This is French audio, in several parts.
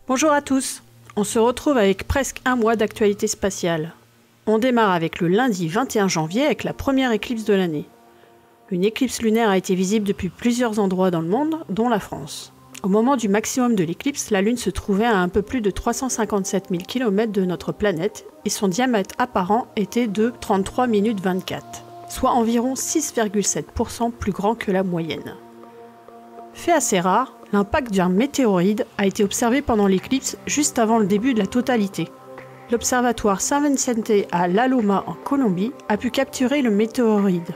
Bonjour à tous, on se retrouve avec presque un mois d'actualité spatiale. On démarre avec le lundi 21 janvier avec la première éclipse de l'année. Une éclipse lunaire a été visible depuis plusieurs endroits dans le monde, dont la France. Au moment du maximum de l'éclipse, la Lune se trouvait à un peu plus de 357 000 km de notre planète et son diamètre apparent était de 33 minutes 24, soit environ 6,7% plus grand que la moyenne. Fait assez rare, l'impact d'un météoride a été observé pendant l'éclipse juste avant le début de la totalité. L'observatoire San Vicente à La Loma en Colombie a pu capturer le météoride.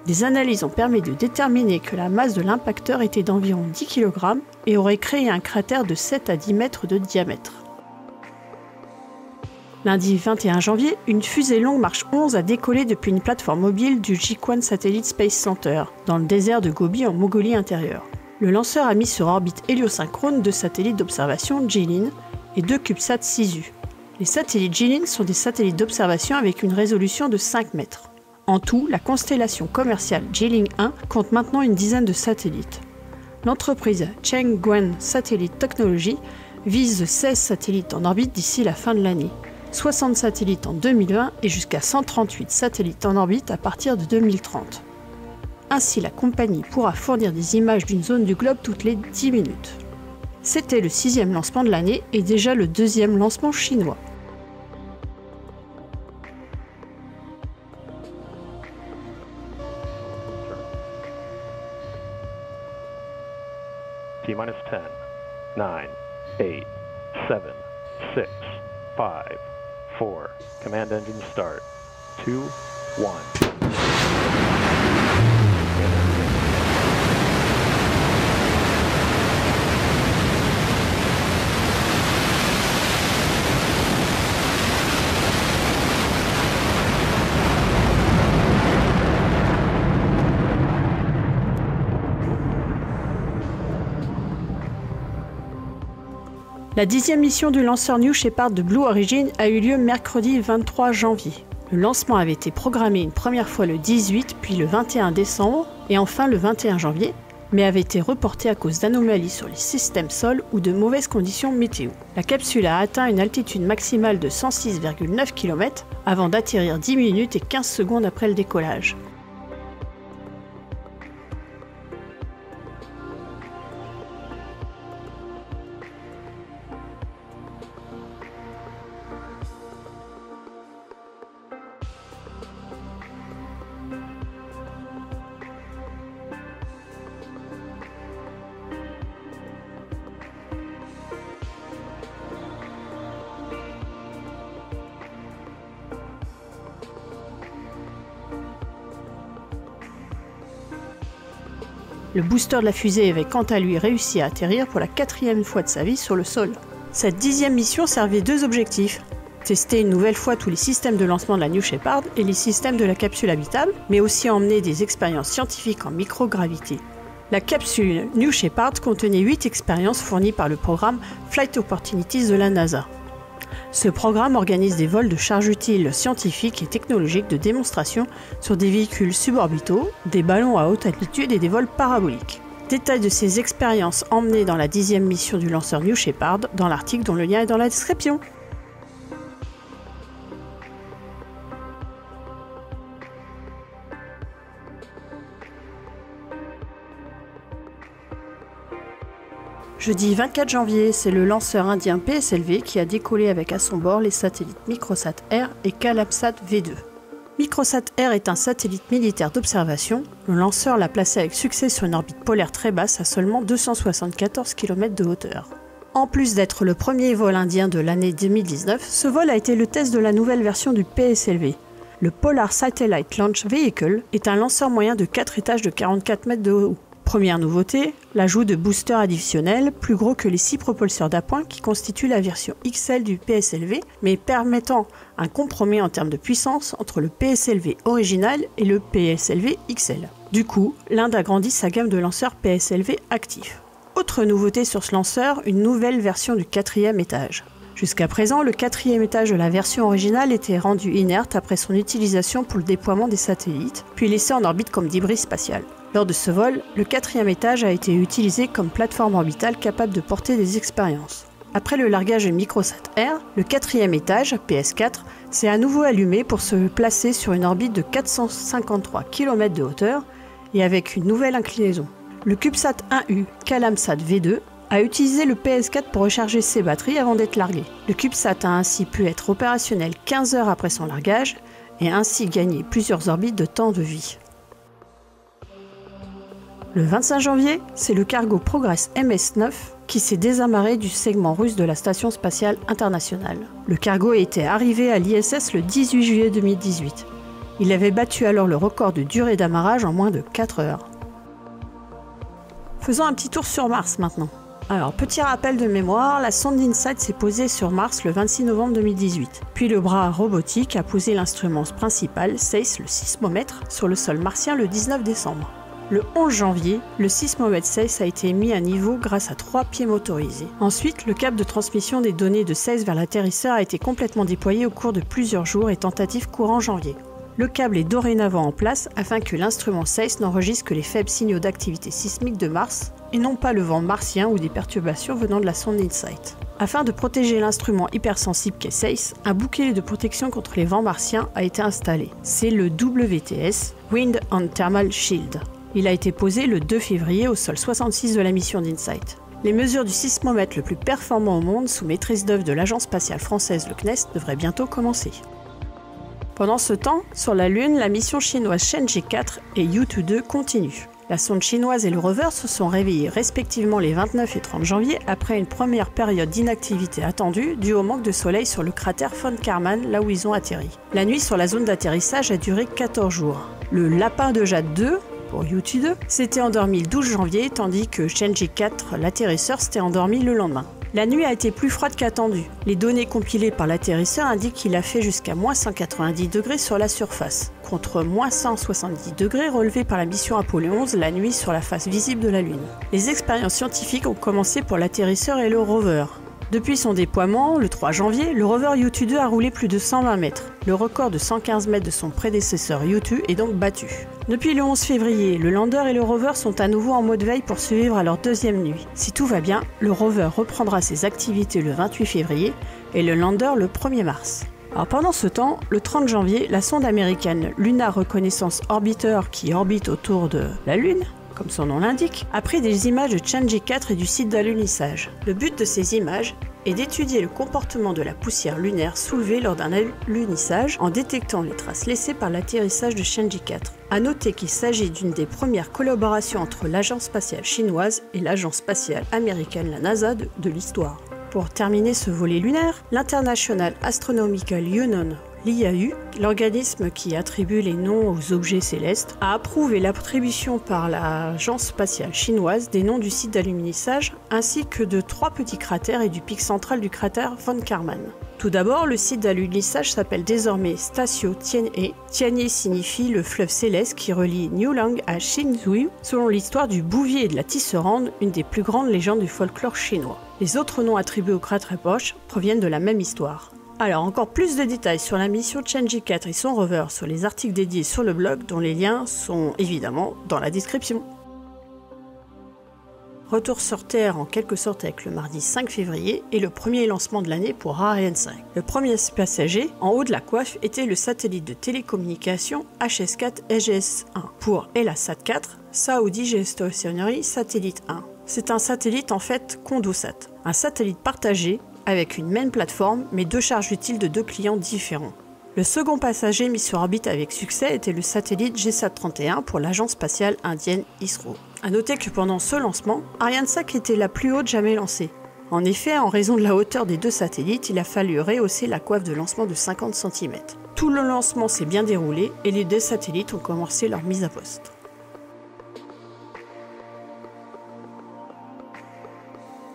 Des analyses ont permis de déterminer que la masse de l'impacteur était d'environ 10 kg et aurait créé un cratère de 7 à 10 mètres de diamètre. Lundi 21 janvier, une fusée Long March 11 a décollé depuis une plateforme mobile du Jiuquan Satellite Space Center, dans le désert de Gobi en Mongolie intérieure. Le lanceur a mis sur orbite héliosynchrone 2 satellites d'observation Jilin et 2 CubeSat 6U. Les satellites Jilin sont des satellites d'observation avec une résolution de 5 mètres. En tout, la constellation commerciale Jilin 1 compte maintenant une dizaine de satellites. L'entreprise Chengguan Satellite Technology vise 16 satellites en orbite d'ici la fin de l'année. 60 satellites en 2020 et jusqu'à 138 satellites en orbite à partir de 2030. Ainsi, la compagnie pourra fournir des images d'une zone du globe toutes les 10 minutes. C'était le 6e lancement de l'année et déjà le 2e lancement chinois. T-minus 10, 9, 8, 7, 6, 5, 4, command engine start, 2, 1. La 10e mission du lanceur New Shepard de Blue Origin a eu lieu mercredi 23 janvier. Le lancement avait été programmé une première fois le 18 puis le 21 décembre et enfin le 21 janvier, mais avait été reporté à cause d'anomalies sur les systèmes sol ou de mauvaises conditions météo. La capsule a atteint une altitude maximale de 106,9 km avant d'atterrir 10 minutes et 15 secondes après le décollage. Le booster de la fusée avait quant à lui réussi à atterrir pour la 4e fois de sa vie sur le sol. Cette 10e mission servait 2 objectifs. Tester une nouvelle fois tous les systèmes de lancement de la New Shepard et les systèmes de la capsule habitable, mais aussi emmener des expériences scientifiques en microgravité. La capsule New Shepard contenait 8 expériences fournies par le programme Flight Opportunities de la NASA. Ce programme organise des vols de charges utiles scientifiques et technologiques de démonstration sur des véhicules suborbitaux, des ballons à haute altitude et des vols paraboliques. Détail de ces expériences emmenées dans la 10e mission du lanceur New Shepard dans l'article dont le lien est dans la description. Jeudi 24 janvier, c'est le lanceur indien PSLV qui a décollé avec à son bord les satellites Microsat R et CalapSat V2. Microsat R est un satellite militaire d'observation. Le lanceur l'a placé avec succès sur une orbite polaire très basse à seulement 274 km de hauteur. En plus d'être le premier vol indien de l'année 2019, ce vol a été le test de la nouvelle version du PSLV. Le Polar Satellite Launch Vehicle est un lanceur moyen de 4 étages de 44 mètres de haut. Première nouveauté, l'ajout de boosters additionnels plus gros que les 6 propulseurs d'appoint qui constituent la version XL du PSLV, mais permettant un compromis en termes de puissance entre le PSLV original et le PSLV XL. Du coup, l'Inde agrandit sa gamme de lanceurs PSLV actifs. Autre nouveauté sur ce lanceur, une nouvelle version du 4e étage. Jusqu'à présent, le 4e étage de la version originale était rendu inerte après son utilisation pour le déploiement des satellites, puis laissé en orbite comme débris spatial. Lors de ce vol, le 4e étage a été utilisé comme plateforme orbitale capable de porter des expériences. Après le largage de Microsat R, le 4e étage, PS4, s'est à nouveau allumé pour se placer sur une orbite de 453 km de hauteur et avec une nouvelle inclinaison. Le CubeSat 1U CalAmSat V2 a utilisé le PS4 pour recharger ses batteries avant d'être largué. Le CubeSat a ainsi pu être opérationnel 15 heures après son largage et ainsi gagner plusieurs orbites de temps de vie. Le 25 janvier, c'est le cargo Progress MS-9 qui s'est désamarré du segment russe de la Station spatiale internationale. Le cargo était arrivé à l'ISS le 18 juillet 2018. Il avait battu alors le record de durée d'amarrage en moins de 4 heures. Faisons un petit tour sur Mars maintenant. Alors, petit rappel de mémoire, la sonde InSight s'est posée sur Mars le 26 novembre 2018. Puis le bras robotique a posé l'instrument principal, SEIS, le sismomètre, sur le sol martien le 19 décembre. Le 11 janvier, le sismomètre SEIS a été mis à niveau grâce à 3 pieds motorisés. Ensuite, le câble de transmission des données de SEIS vers l'atterrisseur a été complètement déployé au cours de plusieurs jours et tentatives courant janvier. Le câble est dorénavant en place afin que l'instrument SEIS n'enregistre que les faibles signaux d'activité sismique de Mars et non pas le vent martien ou des perturbations venant de la sonde InSight. Afin de protéger l'instrument hypersensible qu'est SEIS, un bouclier de protection contre les vents martiens a été installé. C'est le WTS, Wind and Thermal Shield. Il a été posé le 2 février au sol 66 de la mission d'InSight. Les mesures du sismomètre le plus performant au monde sous maîtrise d'œuvre de l'agence spatiale française, le CNES, devraient bientôt commencer. Pendant ce temps, sur la Lune, la mission chinoise Chang'e 4 et Yutu 2 continue. La sonde chinoise et le rover se sont réveillés respectivement les 29 et 30 janvier après une première période d'inactivité attendue due au manque de soleil sur le cratère von Karman, là où ils ont atterri. La nuit sur la zone d'atterrissage a duré 14 jours. Le Lapin de Jade 2, pour Yutu 2, s'était endormi le 12 janvier, tandis que Chang'e 4, l'atterrisseur, s'était endormi le lendemain. La nuit a été plus froide qu'attendu. Les données compilées par l'atterrisseur indiquent qu'il a fait jusqu'à moins 190 degrés sur la surface, contre moins 170 degrés relevés par la mission Apollo 11 la nuit sur la face visible de la Lune. Les expériences scientifiques ont commencé pour l'atterrisseur et le rover. Depuis son déploiement, le 3 janvier, le rover Yutu 2 a roulé plus de 120 mètres. Le record de 115 mètres de son prédécesseur Yutu est donc battu. Depuis le 11 février, le lander et le rover sont à nouveau en mode veille pour survivre à leur deuxième nuit. Si tout va bien, le rover reprendra ses activités le 28 février et le lander le 1er mars. Alors pendant ce temps, le 30 janvier, la sonde américaine Lunar Reconnaissance Orbiter qui orbite autour de la Lune, comme son nom l'indique, a pris des images de Chang'e 4 et du site d'alunissage. Le but de ces images est d'étudier le comportement de la poussière lunaire soulevée lors d'un alunissage en détectant les traces laissées par l'atterrissage de Chang'e 4. A noter qu'il s'agit d'une des premières collaborations entre l'agence spatiale chinoise et l'agence spatiale américaine, la NASA, de l'histoire. Pour terminer ce volet lunaire, l'International Astronomical Union, l'IAU, l'organisme qui attribue les noms aux objets célestes, a approuvé l'attribution par l'agence spatiale chinoise des noms du site d'alunissage ainsi que de 3 petits cratères et du pic central du cratère von Karman. Tout d'abord, le site d'alunissage s'appelle désormais Stasio Tianhe. Tianhe signifie le fleuve céleste qui relie Niulang à Xinzhou, selon l'histoire du bouvier et de la tisserande, une des plus grandes légendes du folklore chinois. Les autres noms attribués au cratère proche proviennent de la même histoire. Alors, encore plus de détails sur la mission Chang'e 4 et son rover sur les articles dédiés sur le blog, dont les liens sont évidemment dans la description. Retour sur Terre en quelque sorte avec le mardi 5 février et le premier lancement de l'année pour Ariane 5. Le premier passager, en haut de la coiffe, était le satellite de télécommunication HS4 EGS-1 pour Elasat 4, Saudi Geostationary Satellite 1. C'est un satellite en fait Condosat, un satellite partagé avec une même plateforme mais 2 charges utiles de 2 clients différents. Le second passager mis sur orbite avec succès était le satellite GSAT-31 pour l'agence spatiale indienne ISRO. A noter que pendant ce lancement, Ariane 5 était la plus haute jamais lancée. En effet, en raison de la hauteur des 2 satellites, il a fallu rehausser la coiffe de lancement de 50 cm. Tout le lancement s'est bien déroulé et les 2 satellites ont commencé leur mise à poste.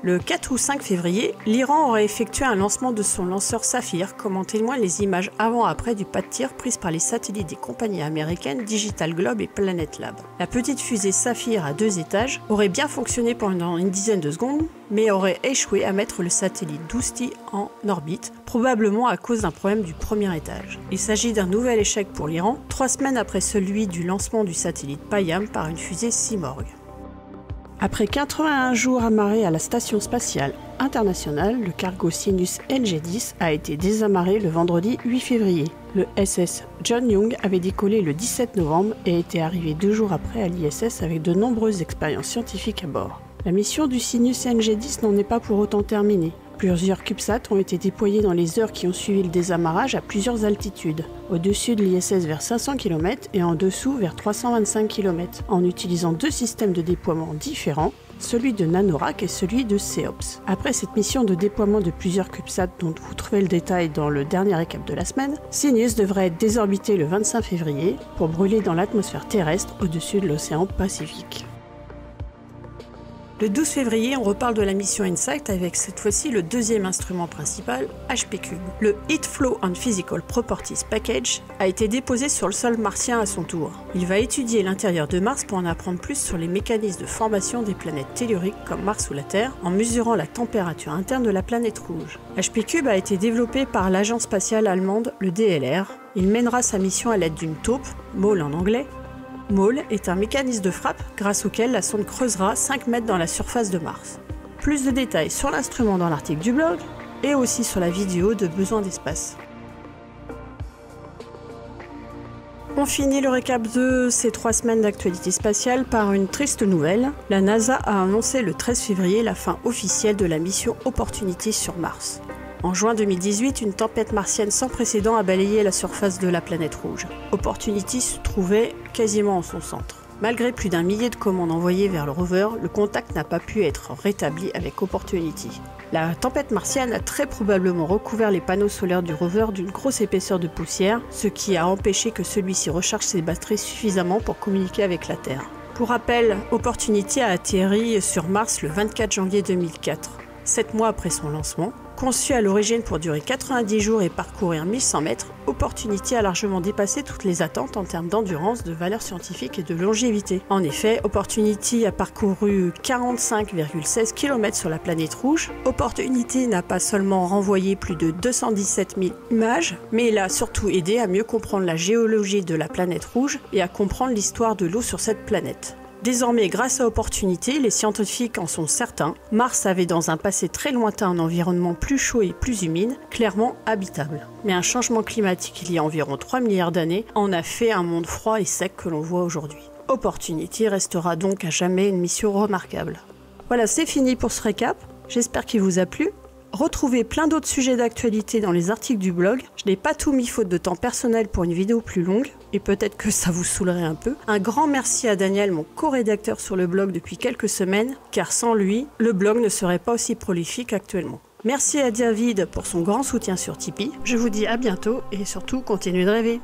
Le 4 ou 5 février, l'Iran aurait effectué un lancement de son lanceur Saphir, comme en témoignent les images avant-après du pas de tir prises par les satellites des compagnies américaines Digital Globe et Planet Lab. La petite fusée Saphir à 2 étages aurait bien fonctionné pendant une dizaine de secondes, mais aurait échoué à mettre le satellite Dousty en orbite, probablement à cause d'un problème du premier étage. Il s'agit d'un nouvel échec pour l'Iran, 3 semaines après celui du lancement du satellite Payam par une fusée Simorgh. Après 81 jours amarré à la Station spatiale internationale, le cargo Sinus NG-10 a été désamarré le vendredi 8 février. Le SS John Young avait décollé le 17 novembre et était arrivé 2 jours après à l'ISS avec de nombreuses expériences scientifiques à bord. La mission du Sinus NG-10 n'en est pas pour autant terminée. Plusieurs CubeSats ont été déployés dans les heures qui ont suivi le désamarrage à plusieurs altitudes, au-dessus de l'ISS vers 500 km et en dessous vers 325 km, en utilisant 2 systèmes de déploiement différents, celui de NanoRack et celui de CEOPS. Après cette mission de déploiement de plusieurs CubeSats dont vous trouvez le détail dans le dernier récap de la semaine, Sinus devrait être désorbité le 25 février pour brûler dans l'atmosphère terrestre au-dessus de l'océan Pacifique. Le 12 février, on reparle de la mission InSight avec cette fois-ci le deuxième instrument principal, HPCube. Le Heat Flow and Physical Properties Package a été déposé sur le sol martien à son tour. Il va étudier l'intérieur de Mars pour en apprendre plus sur les mécanismes de formation des planètes telluriques comme Mars ou la Terre, en mesurant la température interne de la planète rouge. HPCube a été développé par l'agence spatiale allemande, le DLR. Il mènera sa mission à l'aide d'une taupe, MAUL en anglais. MAUL est un mécanisme de frappe grâce auquel la sonde creusera 5 mètres dans la surface de Mars. Plus de détails sur l'instrument dans l'article du blog et aussi sur la vidéo de Besoin d'espace. On finit le récap de ces 3 semaines d'actualité spatiale par une triste nouvelle. La NASA a annoncé le 13 février la fin officielle de la mission Opportunity sur Mars. En juin 2018, une tempête martienne sans précédent a balayé la surface de la planète rouge. Opportunity se trouvait quasiment en son centre. Malgré plus d'1 millier de commandes envoyées vers le rover, le contact n'a pas pu être rétabli avec Opportunity. La tempête martienne a très probablement recouvert les panneaux solaires du rover d'une grosse épaisseur de poussière, ce qui a empêché que celui-ci recharge ses batteries suffisamment pour communiquer avec la Terre. Pour rappel, Opportunity a atterri sur Mars le 24 janvier 2004, 7 mois après son lancement. Conçu à l'origine pour durer 90 jours et parcourir 1100 mètres, Opportunity a largement dépassé toutes les attentes en termes d'endurance, de valeur scientifique et de longévité. En effet, Opportunity a parcouru 45,16 km sur la planète rouge. Opportunity n'a pas seulement renvoyé plus de 217 000 images, mais il a surtout aidé à mieux comprendre la géologie de la planète rouge et à comprendre l'histoire de l'eau sur cette planète. Désormais, grâce à Opportunity, les scientifiques en sont certains, Mars avait dans un passé très lointain un environnement plus chaud et plus humide, clairement habitable. Mais un changement climatique il y a environ 3 milliards d'années en a fait un monde froid et sec que l'on voit aujourd'hui. Opportunity restera donc à jamais une mission remarquable. Voilà, c'est fini pour ce récap, j'espère qu'il vous a plu. Retrouvez plein d'autres sujets d'actualité dans les articles du blog. Je n'ai pas tout mis faute de temps personnel pour une vidéo plus longue, et peut-être que ça vous saoulerait un peu. Un grand merci à Daniel, mon co-rédacteur sur le blog depuis quelques semaines, car sans lui, le blog ne serait pas aussi prolifique actuellement. Merci à David pour son grand soutien sur Tipeee. Je vous dis à bientôt et surtout continuez de rêver.